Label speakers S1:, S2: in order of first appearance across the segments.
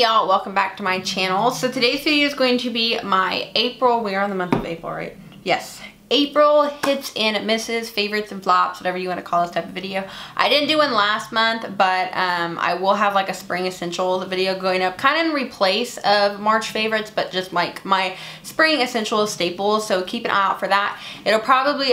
S1: Hey y'all, welcome back to my channel. So today's video is going to be my April, we are in the month of April, right? Yes. April hits and misses, favorites and flops, whatever you want to call this type of video. I didn't do one last month, but I will have like a spring essentials video going up, kind of in replace of March favorites, but just like my spring essentials staples. So keep an eye out for that. It'll probably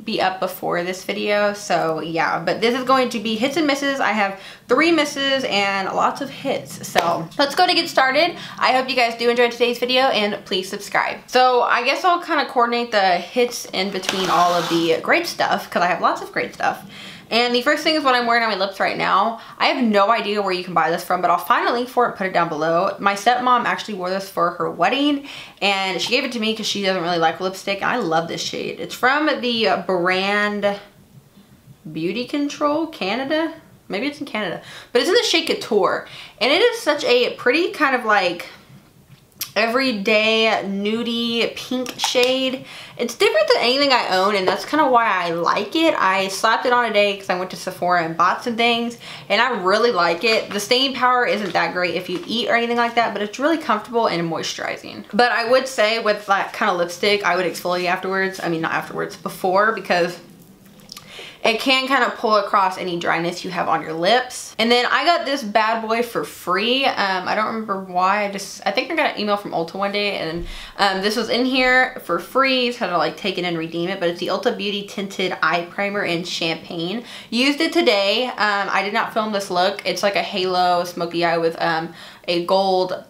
S1: be up before this video. So yeah, but this is going to be hits and misses. I have 3 misses and lots of hits. So let's go to get started. I hope you guys do enjoy today's video and please subscribe. So I guess I'll kind of coordinate the hits in between all of the great stuff because I have lots of great stuff. And the first thing is what I'm wearing on my lips right now. I have no idea where you can buy this from, but I'll find a link for it and put it down below. My stepmom actually wore this for her wedding and she gave it to me because she doesn't really like lipstick. And I love this shade. It's from the brand Beauty Control Canada. Maybe it's in Canada, but it's in the shade Couture. And it is such a pretty kind of like everyday nudie pink shade. It's different than anything I own, and that's kind of why I like it. I slapped it on today because I went to Sephora and bought some things, and I really like it. The staying power isn't that great if you eat or anything like that, but it's really comfortable and moisturizing. But I would say with that kind of lipstick, I would exfoliate afterwards. I mean, not afterwards, before, because it can kind of pull across any dryness you have on your lips. And then I got this bad boy for free. I don't remember why. I think I got an email from Ulta one day, and this was in here for free. So I had to like take it and redeem it. But it's the Ulta Beauty Tinted Eye Primer in Champagne. Used it today. I did not film this look. It's like a halo smoky eye with a gold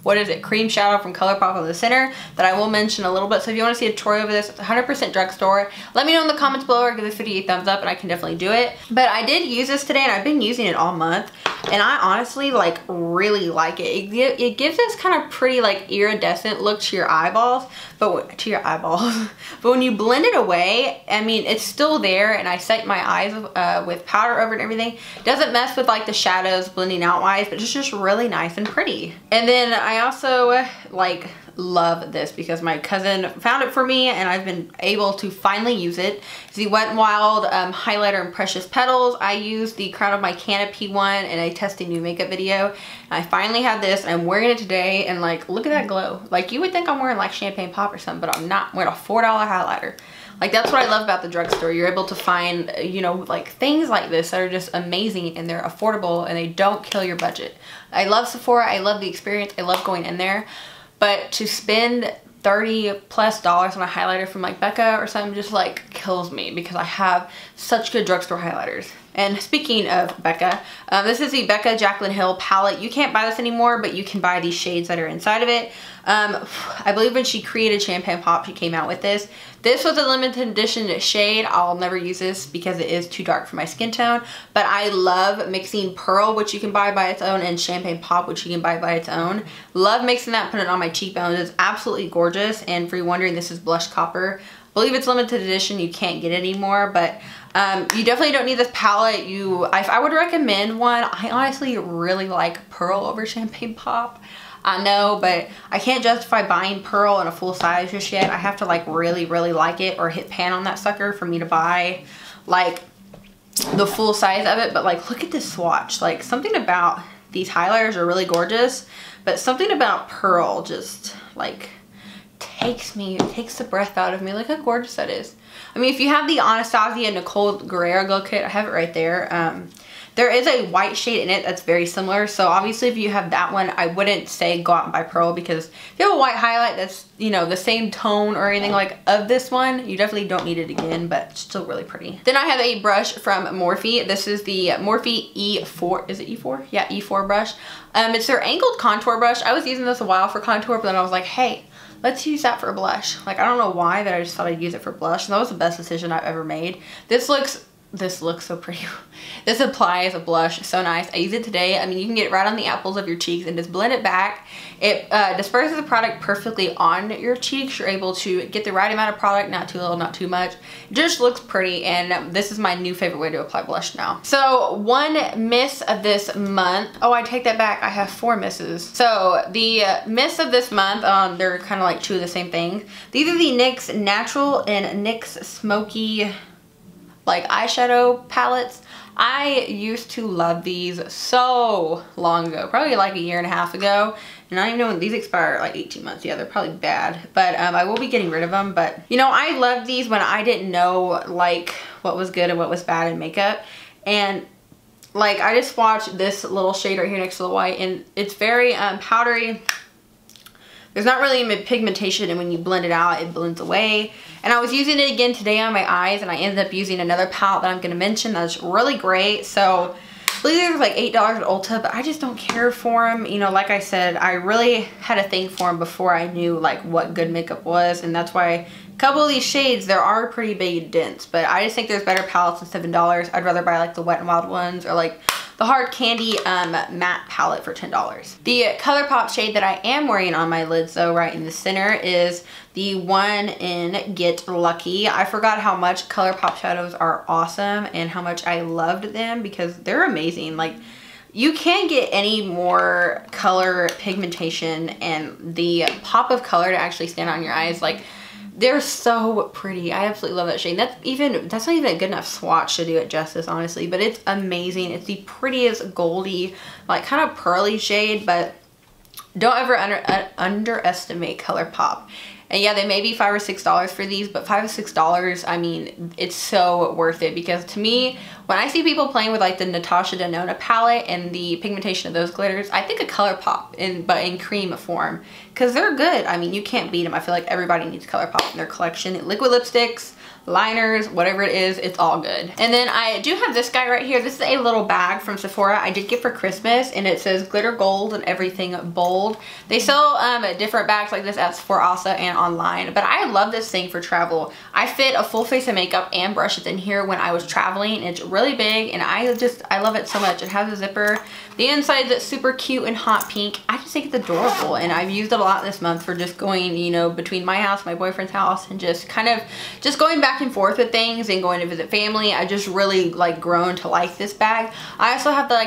S1: what is it, cream shadow from ColourPop in the center that I will mention a little bit. So if you want to see a tutorial of this, it's 100% drugstore. Let me know in the comments below or give this video a thumbs up and I can definitely do it. But I did use this today and I've been using it all month. And I honestly like really like it. It gives this kind of pretty like iridescent look to your eyeballs, but when you blend it away, I mean, it's still there, and I set my eyes with powder over it and everything. It doesn't mess with like the shadows blending out wise, but it's just really nice and pretty. And then I also like love this because my cousin found it for me and I've been able to finally use it. It's the Wet n Wild highlighter in Precious Petals. I used the Crown of My Canopy one in a testing new makeup video. And I finally have this and I'm wearing it today, and like, look at that glow. Like, you would think I'm wearing like Champagne Pop or something, but I'm not. I'm wearing a $4 highlighter. Like, that's what I love about the drugstore. You're able to find, you know, like things like this that are just amazing and they're affordable and they don't kill your budget. I love Sephora. I love the experience. I love going in there. But to spend $30+ on a highlighter from like Becca or something just like kills me because I have such good drugstore highlighters. And speaking of Becca, this is the Becca Jaclyn Hill palette. You can't buy this anymore, but you can buy these shades that are inside of it. I believe when she created Champagne Pop, she came out with this. This was a limited edition shade. I'll never use this because it is too dark for my skin tone. But I love mixing Pearl, which you can buy by its own, and Champagne Pop, which you can buy by its own. Love mixing that, putting it on my cheekbones. It's absolutely gorgeous. And for you wondering, this is Blush Copper. I believe it's limited edition. You can't get it anymore, but you definitely don't need this palette. If I would recommend one, I honestly really like Pearl over Champagne Pop. I know, but I can't justify buying Pearl in a full size just yet. I have to like really like it or hit pan on that sucker for me to buy like the full size of it. But like, look at this swatch. Like, something about these highlighters are really gorgeous, but something about Pearl just like takes the breath out of me. Look how gorgeous that is. I mean, if you have the Anastasia Nicole Guerrero Glow Kit, I have it right there. There is a white shade in it that's very similar. So obviously if you have that one, I wouldn't say go out and buy Pearl, because if you have a white highlight that's, you know, the same tone or anything like of this one, you definitely don't need it again, but it's still really pretty. Then I have a brush from Morphe. This is the Morphe E4. Is it E4? Yeah, E4 brush. It's their angled contour brush. I was using this a while for contour, but then I was like, hey, let's use that for blush. Like, I don't know why, but I just thought I'd use it for blush. And that was the best decision I've ever made. This looks so pretty. This applies a blush so nice. I use it today. I mean, you can get it right on the apples of your cheeks and just blend it back. It disperses the product perfectly on your cheeks. You're able to get the right amount of product, not too little, not too much. It just looks pretty, and this is my new favorite way to apply blush now. So one miss of this month. Oh, I take that back. I have 4 misses. So the miss of this month, they're kind of like 2 of the same thing. These are the NYX Natural and NYX Smoky like eyeshadow palettes. I used to love these so long ago, probably like a year and a half ago. And I don't even know when these expire, like 18 months. Yeah, they're probably bad, but I will be getting rid of them. But you know, I loved these when I didn't know like what was good and what was bad in makeup. And like I just swatched this little shade right here next to the white, and it's very powdery. There's not really any pigmentation, and when you blend it out, it blends away. And I was using it again today on my eyes, and I ended up using another palette that I'm going to mention that's really great. So I believe these are like $8 at Ulta, but I just don't care for them. You know, like I said, I really had a thing for them before I knew like what good makeup was, and that's why a couple of these shades, there are pretty big dents, but I just think there's better palettes than $7. I'd rather buy like the Wet n Wild ones, or like the Hard Candy matte palette for $10. The ColourPop shade that I am wearing on my lids though, right in the center, is the one in Get Lucky. I forgot how much ColourPop shadows are awesome and how much I loved them, because they're amazing. Like, you can't get any more color pigmentation and the pop of color to actually stand on your eyes. Like, they're so pretty. I absolutely love that shade. That's not even a good enough swatch to do it justice, honestly, but it's amazing. It's the prettiest goldy, like kind of pearly shade, but don't ever underestimate ColourPop. And yeah, they may be $5 or $6 for these, but $5 or $6, I mean, it's so worth it, because to me, when I see people playing with like the Natasha Denona palette and the pigmentation of those glitters, I think of ColourPop, but in cream form, because they're good. I mean, you can't beat them. I feel like everybody needs ColourPop in their collection. Liquid lipsticks, liners, whatever it is, it's all good. And then I do have this guy right here. This is a little bag from Sephora I did get for Christmas, and it says glitter gold and everything bold. They sell different bags like this at Sephora also and online, but I love this thing for travel. I fit a full face of makeup and brushes in here when I was traveling. It's really big, and I love it so much. It has a zipper. The inside is super cute and hot pink. I just think it's adorable, and I've used it a lot this month for just going, you know, between my house, my boyfriend's house, and just kind of just going back and forth with things and going to visit family. I just really like grown to like this bag. I also have the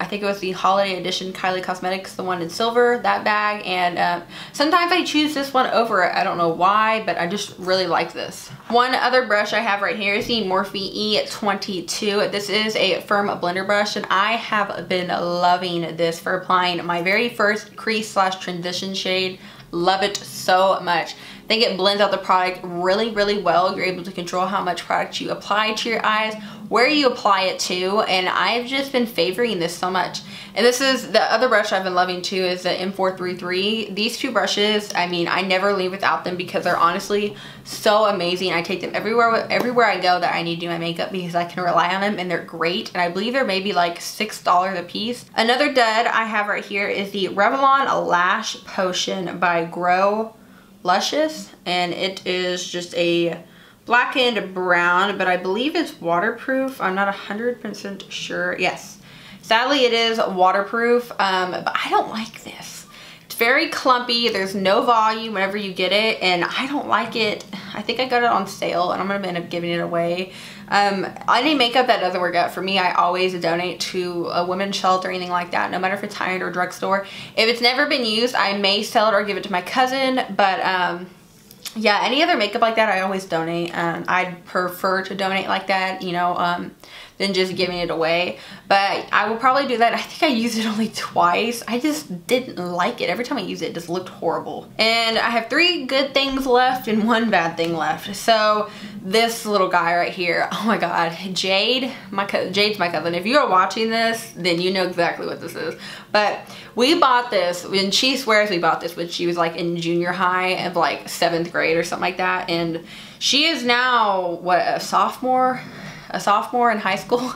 S1: I think it was the holiday edition Kylie Cosmetics, the one in silver, that bag, and sometimes I choose this one over it. I don't know why, but I just really like this. One other brush I have right here is the Morphe E22. This is a firm blender brush, and I have been loving this for applying my very first crease / transition shade. Love it so much. I think it blends out the product really, really well. You're able to control how much product you apply to your eyes, where you apply it to, and I've just been favoring this so much. And this is the other brush I've been loving too, is the M433. These two brushes, I mean, I never leave without them, because they're honestly so amazing. I take them everywhere I go that I need to do my makeup, because I can rely on them, and they're great. And I believe they're maybe like $6 a piece. Another dud I have right here is the Revlon Lash Potion by Grow Luscious, and it is just a black and brown, but I believe it's waterproof. I'm not 100% sure. Yes, sadly it is waterproof, but I don't like this. It's very clumpy. There's no volume whenever you get it, and I don't like it. I think I got it on sale, and I'm gonna end up giving it away. Any makeup that doesn't work out for me, I always donate to a women's shelter or anything like that, no matter if it's high-end or drugstore. If it's never been used, I may sell it or give it to my cousin, but yeah, any other makeup like that, I always donate. I'd prefer to donate like that, you know, than just giving it away. But I will probably do that. I think I used it only twice. I just didn't like it. Every time I use it, it just looked horrible. And I have 3 good things left and 1 bad thing left. So this little guy right here, oh my god, Jade's my cousin. If you are watching this, then you know exactly what this is. But we bought this, and she swears we bought this when she was like in junior high of like 7th grade or something like that. And she is now, what, a sophomore in high school,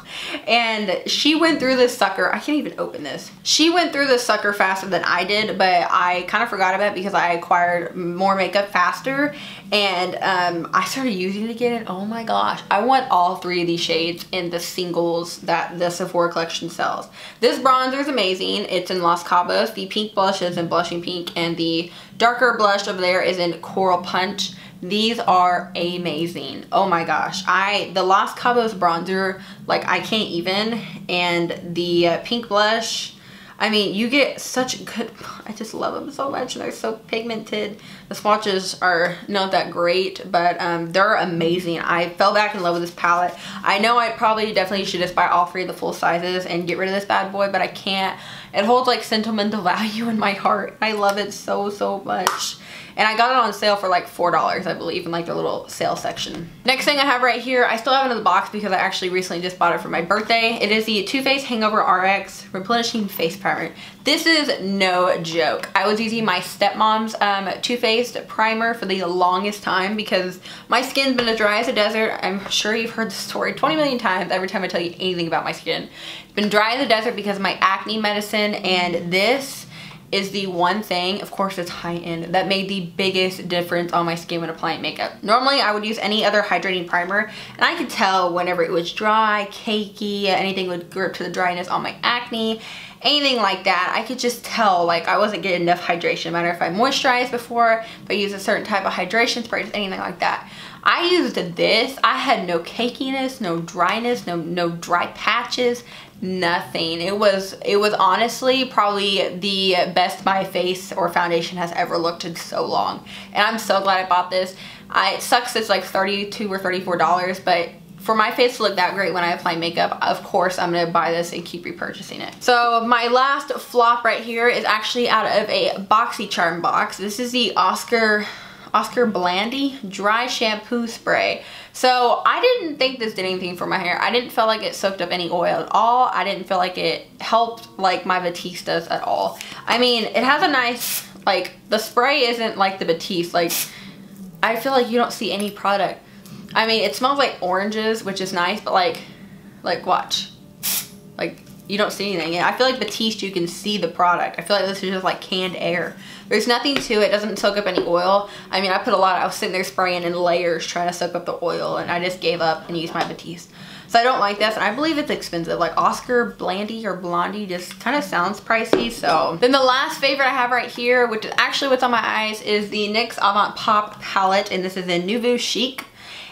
S1: and she went through this sucker. I can't even open this. She went through this sucker faster than I did, but I kind of forgot about it because I acquired more makeup faster, and I started using it again, and oh my gosh, I want all 3 of these shades in the singles that the Sephora collection sells. This bronzer is amazing. It's in Los Cabos. The pink blush is in Blushing Pink, and the darker blush over there is in Coral Punch. These are amazing. Oh my gosh. The Los Cabos bronzer, like, I can't even. And the pink blush, I mean, you get such good, I just love them so much. They're so pigmented. The swatches are not that great, but they're amazing. I fell back in love with this palette. I know I probably definitely should just buy all 3 of the full sizes and get rid of this bad boy, but I can't. It holds like sentimental value in my heart. I love it so, so much. And I got it on sale for like $4, I believe, in like their little sale section. Next thing I have right here, I still have it in the box because I actually recently just bought it for my birthday. It is the Too Faced Hangover RX Replenishing Face Primer. This is no joke. I was using my stepmom's Too Faced primer for the longest time because my skin's been as dry as a desert. I'm sure you've heard the story 20 million times every time I tell you anything about my skin. It's been dry as a desert because of my acne medicine, and this is the one thing, of course it's high-end, that made the biggest difference on my skin when applying makeup. Normally I would use any other hydrating primer, and I could tell whenever it was dry, cakey, anything would grip to the dryness on my acne, anything like that. I could just tell like I wasn't getting enough hydration, no matter if I moisturized before, if I used a certain type of hydration spray, just anything like that. I used this, I had no cakiness, no dryness, no dry patches, nothing. It was honestly probably the best my face or foundation has ever looked in so long, and I'm so glad I bought this. It sucks it's like $32 or $34, but for my face to look that great when I apply makeup, of course I'm gonna buy this and keep repurchasing it. So my last flop right here is actually out of a BoxyCharm box. This is the Oscar Blandy Dry Shampoo Spray. So I didn't think this did anything for my hair. I didn't feel like it soaked up any oil at all. I didn't feel like it helped like my Batiste does at all. I mean, it has a nice, like, the spray isn't like the Batiste. Like, I feel like you don't see any product. I mean, it smells like oranges, which is nice, but like watch. Like, you don't see anything. I feel like Batiste, you can see the product. I feel like this is just like canned air. There's nothing to it. It doesn't soak up any oil. I mean, I was sitting there spraying in layers trying to soak up the oil, and I just gave up and used my Batiste. So I don't like this, and I believe it's expensive. Like Oscar Blandy or Blondie just kind of sounds pricey. So then the last favorite I have right here, which is actually what's on my eyes, is the NYX Avant Pop palette, and this is in Nouveau Chic.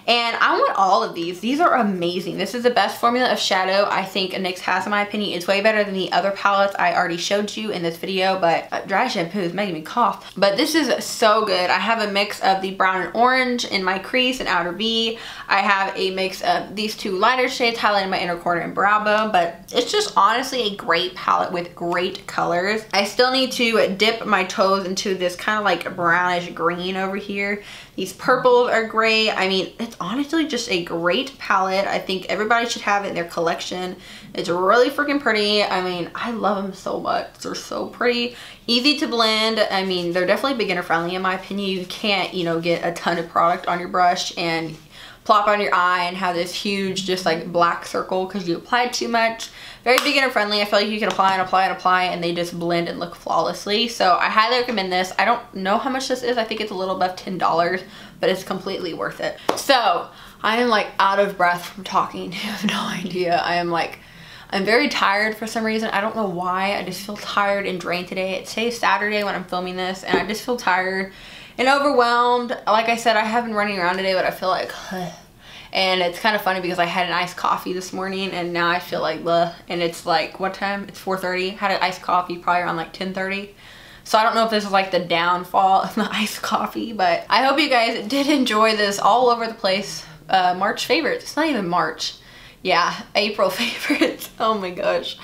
S1: And I want all of these. These are amazing. This is the best formula of shadow I think NYX has, in my opinion. It's way better than the other palettes I already showed you in this video, but Dry Shampoo is making me cough. But this is so good. I have a mix of the brown and orange in my crease and outer V. I have a mix of these 2 lighter shades highlighting my inner corner and brow bone, but it's just honestly a great palette with great colors. I still need to dip my toes into this kind of like brownish green over here. These purples are great. I mean, it's honestly just a great palette. I think everybody should have it in their collection. It's really freaking pretty. I mean, I love them so much. They're so pretty, easy to blend. I mean, they're definitely beginner friendly in my opinion. You can't, you know, get a ton of product on your brush and plop on your eye and have this huge just like black circle because you applied too much. Very beginner friendly. I feel like you can apply and apply and apply and they just blend and look flawlessly. So I highly recommend this. I don't know how much this is. I think it's a little above $10, but it's completely worth it. So I am like out of breath from talking. You have no idea. I'm very tired for some reason. I don't know why. I just feel tired and drained today. Today's Saturday when I'm filming this, and I just feel tired and overwhelmed. Like I said, I have been running around today, but I feel like and it's kind of funny because I had an iced coffee this morning and now I feel like bleh. And it's like, what time? It's 4:30. Had an iced coffee probably around like 10:30. So I don't know if this is like the downfall of the iced coffee, but I hope you guys did enjoy this all over the place March favorites. It's not even March. Yeah, April favorites. Oh my gosh.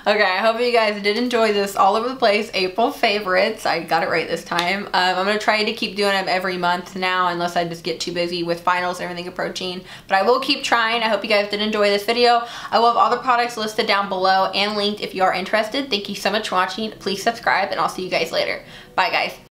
S1: Okay, I hope you guys did enjoy this all over the place April favorites. I got it right this time. I'm going to try to keep doing them every month now unless I just get too busy with finals and everything approaching. But I will keep trying. I hope you guys did enjoy this video. I will have all the products listed down below and linked if you are interested. Thank you so much for watching. Please subscribe and I'll see you guys later. Bye guys.